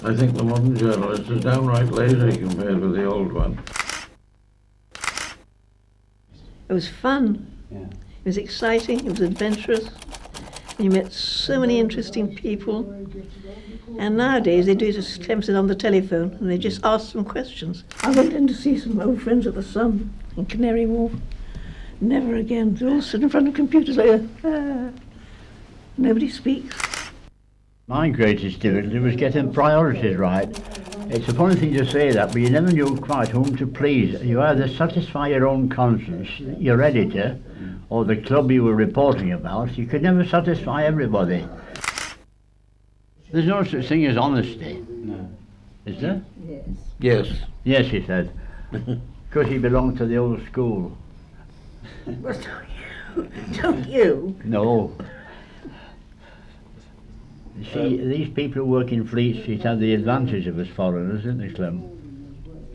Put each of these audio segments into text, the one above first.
I think the modern journalist is downright lazy compared with the old one. It was fun. Yeah. It was exciting. It was adventurous. You met so many interesting people. And nowadays they do just clamps it on the telephone and they just ask some questions. I went in to see some old friends of the Sun in Canary Wharf. Never again. They all sit in front of computers like nobody speaks. My greatest difficulty was getting priorities right. It's a funny thing to say that, but you never knew quite whom to please. You either satisfy your own conscience, your editor, or the club you were reporting about. You could never satisfy everybody. There's no such thing as honesty. No. Is there? Yes. Yes. Yes, he said. Because he belonged to the old school. Well, don't you? No. You see, these people who work in Fleet Street have the advantage of us foreigners, didn't they, Clem?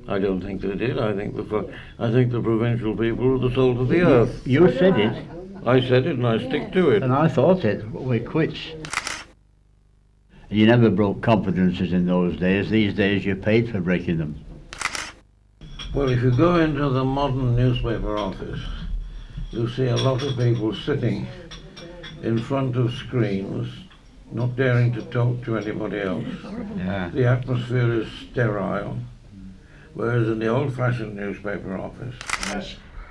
I don't think they did. I think the provincial people were the salt of the earth. You said it. I said it and I stick to it. And I thought it. We're quits. You never broke confidences in those days. These days you're paid for breaking them. Well, if you go into the modern newspaper office, you see a lot of people sitting in front of screens, not daring to talk to anybody else. Yeah. The atmosphere is sterile, whereas in the old-fashioned newspaper office,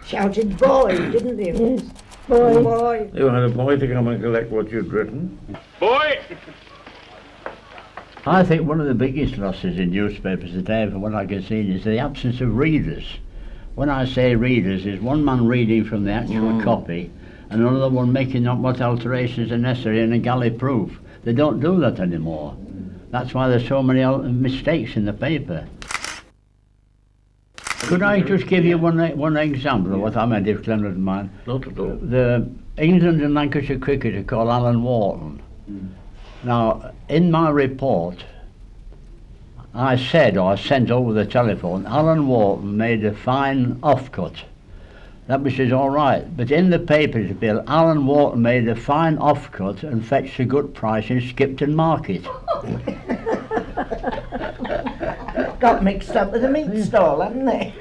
Shouted boy, didn't they? Yes. Boy. Boy. you had a boy to come and collect what you'd written. Boy! I think one of the biggest losses in newspapers today, from what I can see, is the absence of readers. When I say readers, is one man reading from the actual copy and another one making up what alterations are necessary in a galley proof. They don't do that anymore. That's why there's so many mistakes in the paper. Could I just give you one example of what I meant, if Clem doesn't mind? Not at all. The England and Lancashire cricketer called Alan Wharton. Now, in my report, I said, or I sent over the telephone, Alan Wharton made a fine offcut. That which is all right. But in the papers bill, Alan Wharton made a fine offcut and fetched a good price in Skipton Market. Got mixed up with a meat stall, hadn't they?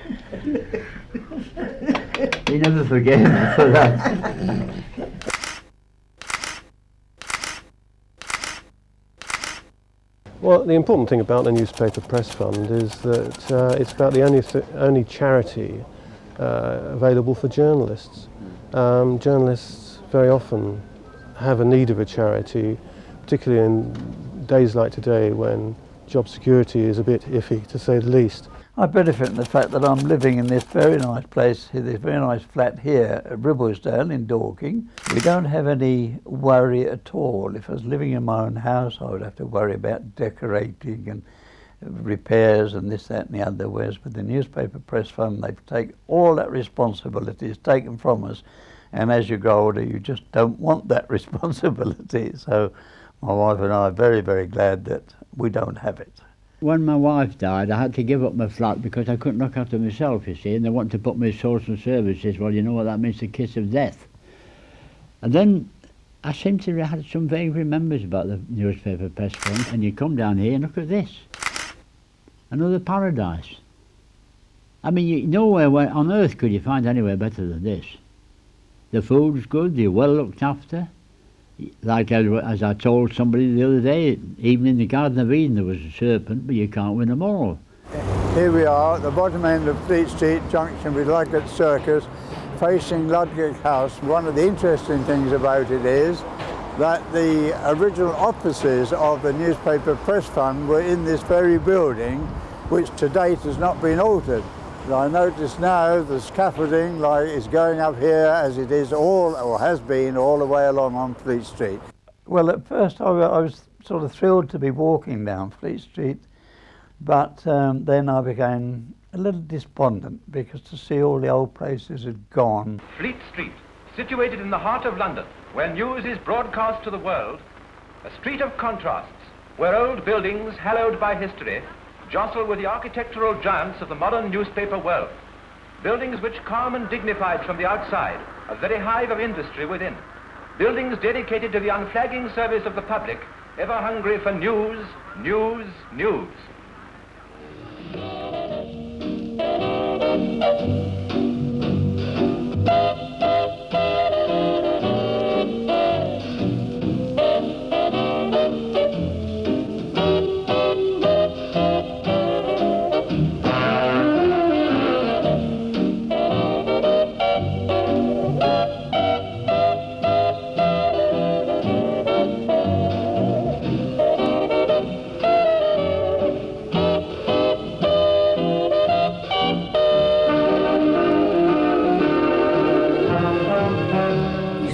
He never forgave me for that. Well, the important thing about the Newspaper Press Fund is that it's about the only charity available for journalists. Journalists very often have a need of a charity, particularly in days like today when job security is a bit iffy, to say the least. I benefit from the fact that I'm living in this very nice place, this very nice flat here at Ribblesdale in Dorking. We don't have any worry at all. If I was living in my own house, I would have to worry about decorating and repairs and this, that and the other. Whereas with the Newspaper Press Fund, they've taken all that responsibility is taken from us. And as you grow older, you just don't want that responsibility. So my wife and I are very, very glad that we don't have it. When my wife died, I had to give up my flat because I couldn't look after myself, you see, and they wanted to put me in social services. Well, you know what that means, the kiss of death. And then I seem to have had some vague remembers about the Newspaper Press Fund, and you come down here and look at this. Another paradise. I mean, nowhere on earth could you find anywhere better than this. The food's good, you're well looked after. Like as I told somebody the other day, even in the Garden of Eden there was a serpent, but you can't win them all. Here we are at the bottom end of Fleet Street junction with Ludgate Circus, facing Ludgate House. One of the interesting things about it is that the original offices of the Newspaper Press Fund were in this very building, which to date has not been altered. I notice now the scaffolding is going up here as it is has been all the way along on Fleet Street. Well, at first I was sort of thrilled to be walking down Fleet Street, but then I became a little despondent because to see all the old places had gone. Fleet Street, situated in the heart of London, where news is broadcast to the world, a street of contrasts, where old buildings hallowed by history jostle with the architectural giants of the modern newspaper world. Buildings which calm and dignified from the outside, a very hive of industry within. Buildings dedicated to the unflagging service of the public ever hungry for news, news, news.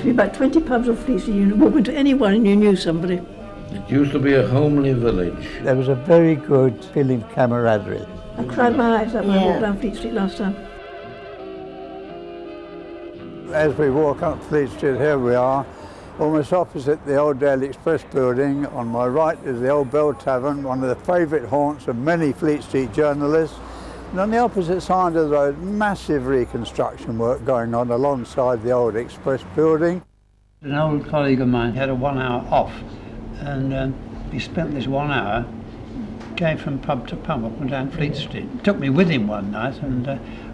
About 20 pubs or Fleet Street. You walk into any one and you knew somebody. It used to be a homely village. There was a very good feeling of camaraderie. I cried my eyes out when I walked down Fleet Street last time. As we walk up Fleet Street, here we are, almost opposite the old Daily Express building. On my right is the Old Bell Tavern, one of the favourite haunts of many Fleet Street journalists. And on the opposite side of the road, massive reconstruction work going on alongside the old Express building. An old colleague of mine had a 1 hour off, and he spent this 1 hour going from pub to pub up and down Fleet Street. He took me with him one night, and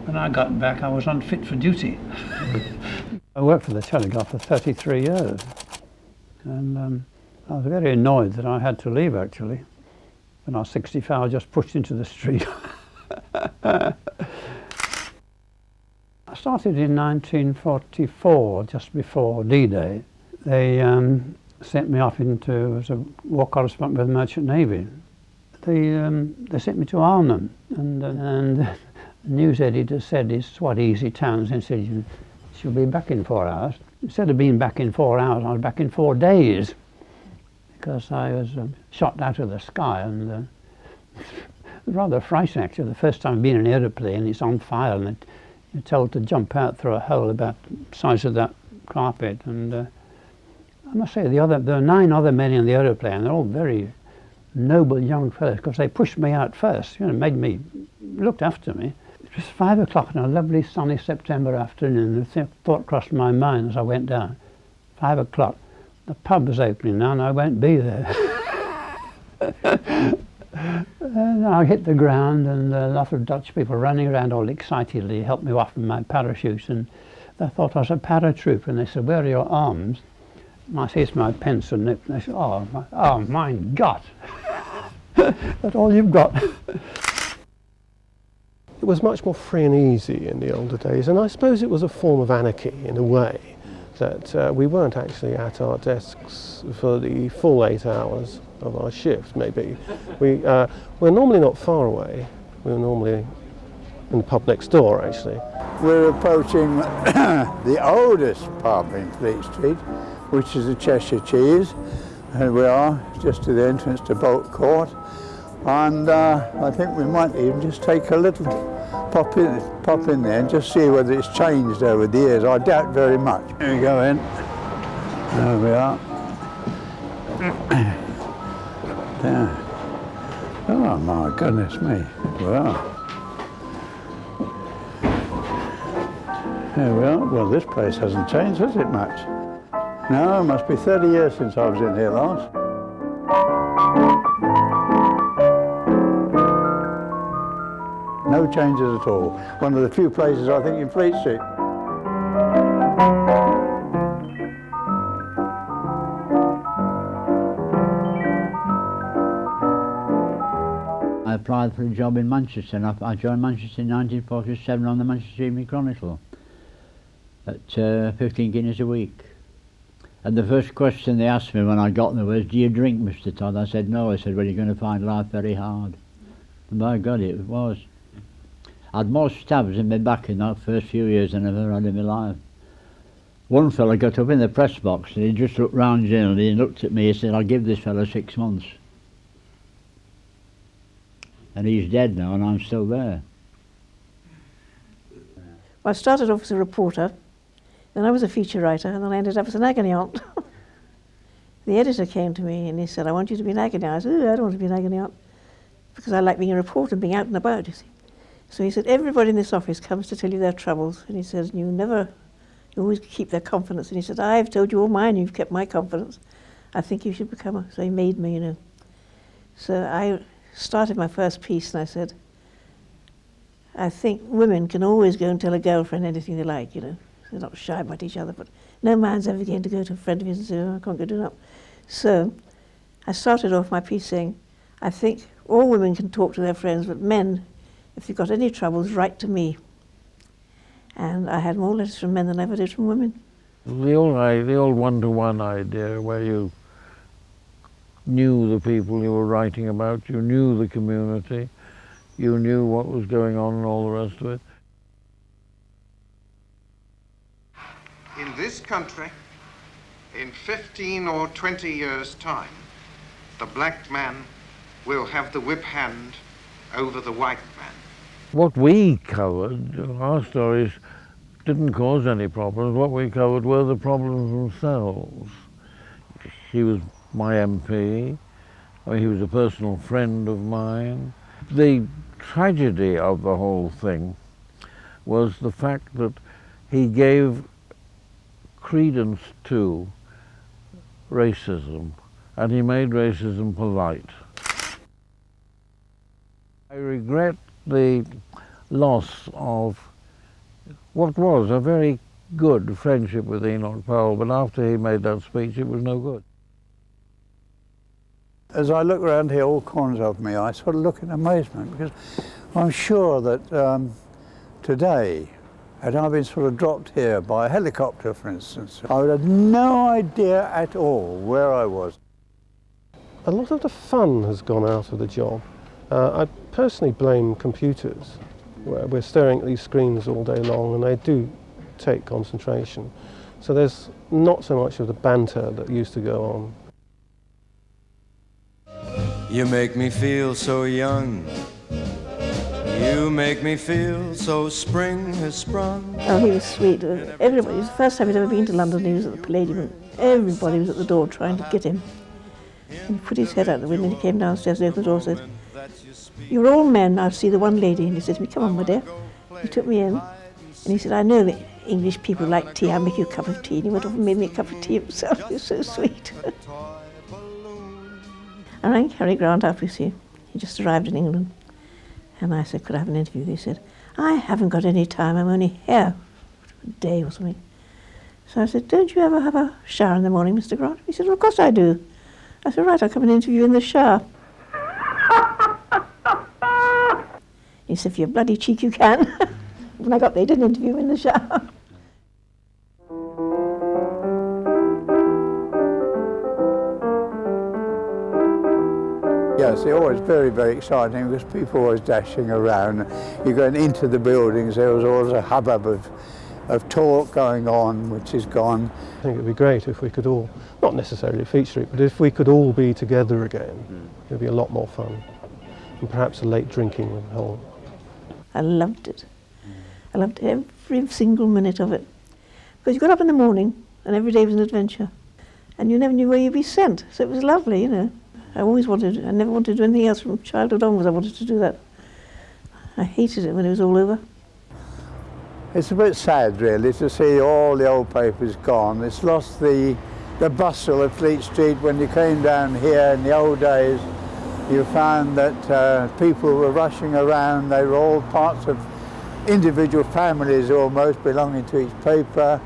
when I got back I was unfit for duty. I worked for the Telegraph for 33 years, and I was very annoyed that I had to leave actually. When I was 65 I was just pushed into the street. I started in 1944, just before D-Day. They sent me off as a war correspondent with the Merchant Navy. They sent me to Arnhem, and the news editor said, "It's what Easy Towns," and said, "She'll be back in 4 hours." Instead of being back in 4 hours, I was back in 4 days, because I was shot out of the sky, and rather frightening actually. The first time I've been in an aeroplane, it's on fire, and you're told to jump out through a hole about the size of that carpet. And I must say, there are 9 other men in the aeroplane. They're all very noble young fellows, because they pushed me out first. Looked after me. It was 5 o'clock on a lovely sunny September afternoon. The thought crossed my mind as I went down. 5 o'clock. The pub was opening now, and I won't be there. And I hit the ground, and a lot of Dutch people running around all excitedly helped me off with my parachute, and they thought I was a paratrooper, and they said, "Where are your arms?" And I said, "It's my pencil nip." And they said, "Oh, my God." That's all you've got. It was much more free and easy in the older days, and I suppose it was a form of anarchy in a way, that we weren't actually at our desks for the full 8 hours of our shift, maybe. We're normally not far away. We're normally in the pub next door, actually. We're approaching the oldest pub in Fleet Street, which is the Cheshire Cheese. Here we are, just to the entrance to Bolt Court. And I think we might even just take a little pop in there and just see whether it's changed over the years. I doubt very much. Here we go in. There we are. There. Oh my goodness me. Well. There we are. Well, this place hasn't changed, has it, much? No, it must be 30 years since I was in here last. No changes at all. One of the few places, I think, in Fleet Street. I applied for a job in Manchester, and I joined Manchester in 1947 on the Manchester Evening Chronicle at 15 guineas a week. And the first question they asked me when I got there was, "Do you drink, Mr. Todd?" I said, "No." I said, "Well, you're going to find life very hard." And by God, it was. I had more stabs in my back in that first few years than I've ever had in my life. One fellow got up in the press box and he just looked round and he looked at me and said, "I'll give this fellow 6 months." And he's dead now and I'm still there. Well, I started off as a reporter, then I was a feature writer, and then I ended up as an agony aunt. The editor came to me and he said, "I want you to be an agony aunt." I said, "I don't want to be an agony aunt, because I like being a reporter and being out and about, you see." So he said, "Everybody in this office comes to tell you their troubles," and he says, "You always keep their confidence." And he said, "I've told you all mine, you've kept my confidence." I think you should become so he made me, you know. So I started my first piece and I said, I think women can always go and tell a girlfriend anything they like, you know. They're not shy about each other, but no man's ever going to go to a friend of his and say, oh, I can't go do that. So I started off my piece saying, I think all women can talk to their friends, but men, if you've got any troubles, write to me. And I had more letters from men than I ever did from women. The old one-to-one idea where you knew the people you were writing about, you knew the community, you knew what was going on and all the rest of it. In this country, in 15 or 20 years' time, the black man will have the whip hand over the white man. What we covered, our stories, didn't cause any problems. What we covered were the problems themselves. He was my MP. I mean, he was a personal friend of mine. The tragedy of the whole thing was the fact that he gave credence to racism, and he made racism polite. I regret the loss of what was a very good friendship with Enoch Powell, but after he made that speech, it was no good. As I look around here, all corners of me, I sort of look in amazement, because I'm sure that today, had I been sort of dropped here by a helicopter, for instance, I would have no idea at all where I was. A lot of the fun has gone out of the job. I personally blame computers. We're staring at these screens all day long, and they do take concentration. So there's not so much of the banter that used to go on. You make me feel so young. You make me feel so spring has sprung. Oh, he was sweet. Everybody, it was the first time he'd ever been to London. He was at the Palladium, and everybody was at the door trying to get him. And he put his head out the window and he came downstairs and opened the door and said, "You're all men, I'll see the one lady." And he said to me, "Come on, my dear." He took me in and he said, "I know that English people like tea, I'll make you a cup of tea." And he went off and made me a cup of tea himself. He was so sweet. I rang Cary Grant up, you see. He just arrived in England. And I said, "Could I have an interview?" He said, "I haven't got any time, I'm only here for a day or something." So I said, "Don't you ever have a shower in the morning, Mr. Grant?" He said, "Well, of course I do." I said, "Right, I'll come and interview you in the shower." He said, "For your bloody cheek you can." When I got there, he didn't interview me in the shower. Yes, they're always very, very exciting because people are always dashing around. You're going into the buildings, there was always a hubbub of talk going on, which is gone. I think it would be great if we could all, not necessarily Fleet Street, but if we could all be together again. It would be a lot more fun. And perhaps a late drinking would help. I loved it. I loved every single minute of it. Because you got up in the morning and every day was an adventure. And you never knew where you'd be sent. So it was lovely, you know. I never wanted to do anything else from childhood onwards. I wanted to do that. I hated it when it was all over. It's a bit sad, really, to see all the old papers gone. It's lost the bustle of Fleet Street. When you came down here in the old days, you found that people were rushing around. They were all parts of individual families almost belonging to each paper.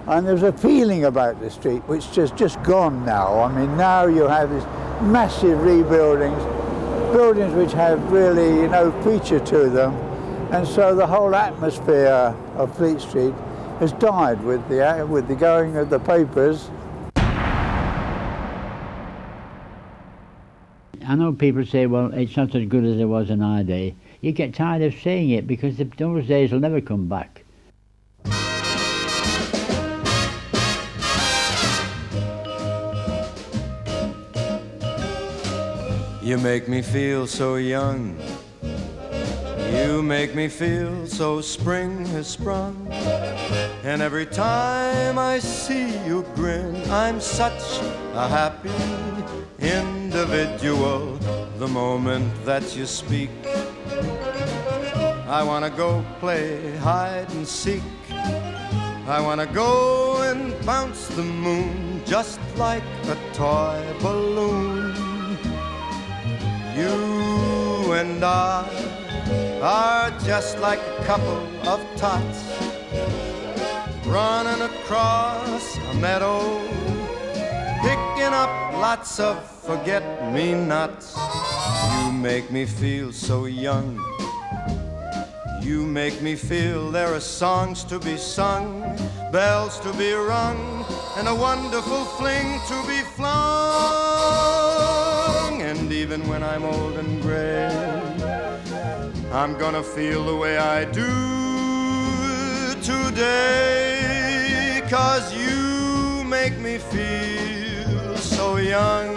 And there was a feeling about the street which is just gone now. I mean, now you have these massive rebuildings, buildings which have really no feature to them. And so the whole atmosphere of Fleet Street has died with the going of the papers. I know people say, well, it's not as good as it was in our day. You get tired of saying it because those days will never come back. You make me feel so young. You make me feel so spring has sprung. And every time I see you grin, I'm such a happy individual. The moment that you speak, I wanna go play hide and seek. I wanna go and bounce the moon just like a toy balloon. You and I are just like a couple of tots running across a meadow, picking up lots of forget-me-nots. You make me feel so young. You make me feel there are songs to be sung, bells to be rung, and a wonderful fling to be flung. And even when I'm old and gray, I'm gonna feel the way I do today, 'cause you make me feel so young.